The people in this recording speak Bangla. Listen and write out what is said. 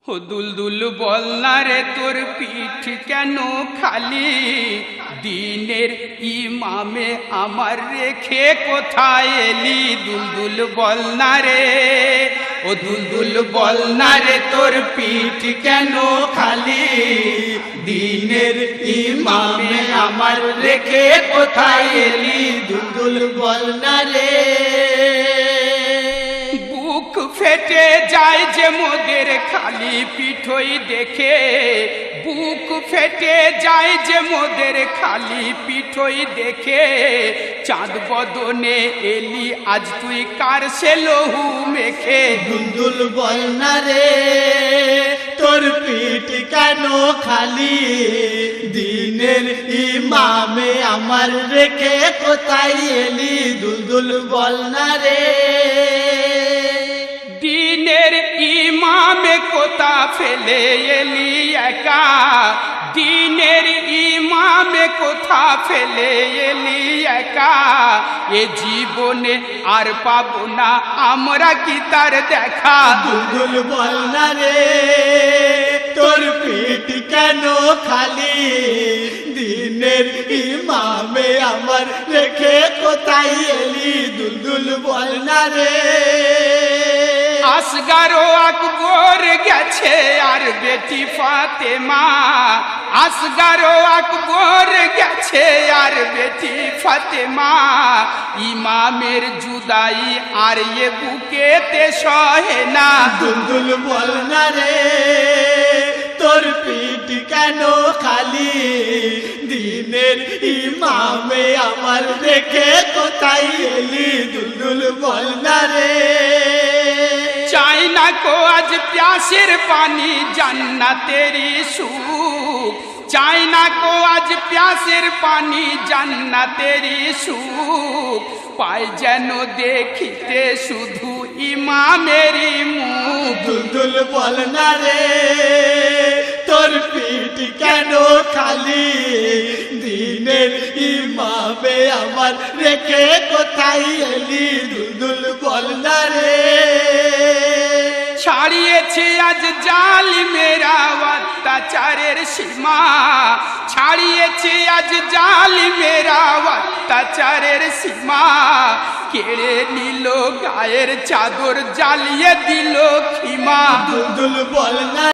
ও দুলদুল বল না রে তোর পিঠ কেন খালি, দিনের ইমামে আমার রেখে কোথায় এলি? দুলদুল বল না রে, ও দুলদুল বল না রে তোর পিঠ কেন খালি, দিনের ইমামে আমার রেখে কোথায় এলি? দুলদুল বল না রে। বুক ফেটে যায় যে মোদের খালি পিঠই দেখে, বুক ফেটে যায় যে মোদের খালি পিঠই দেখে, চাঁদ বদনে এলি আজ তুই কার সে লহু মেখে? দুলদুল বল না রে তোর পিঠ কেন খালি, দিনের ইমামে আমার রেখে কোথায় এলি? দুলদুল বল না রে। দিনের ইমামে কোথা ফেলে এলি একা, দিনের ইমামে কোথা ফেলে এলি একা, এ জীবনে আর পাবো না আমরা কি তার দেখা? দুলদুল বল না রে তোর পিঠ কেন খালি, দিনের ইমামে আমার রেখে কোথায় এলি? দুলদুল বল না রে। আসগারো আকবর গেছে আর বেটি ফাতেমা, আসগারো আকবর গেছে আর বেটি ফাতেমা, ইমামের জুদাই আর এ বুকেতে সহে না। দুলদুল বল না রে তোর পিঠ কেন খালি, দিনের ইমামে আমার রেখে কোথায় এলি? দুলদুল বল না রে। চাই না কো আজ প্যাসের পানি জান্নাতেরি সুখ, চাই না কো আজ প্যাসের পানি জান্নাতেরি সুখ, পাই যেন দেখিতে শুধু ইমামেরই মুখ। দুলদুল বল না রে তোর পিঠ কেন খালি, দিনের ইমামে আমার রেখে কোথায় এলি? দুলদুল বল না রে। ছাড়িয়েছে আজ জালিমেরা অত্যাচারের সীমা, ছাড়িয়েছে আজ জালিমেরা অত্যাচারের সীমা, কেড়ে নিল গায়ের চাদর জ্বালিয়ে দিল খিমা। দুলদুল বল না।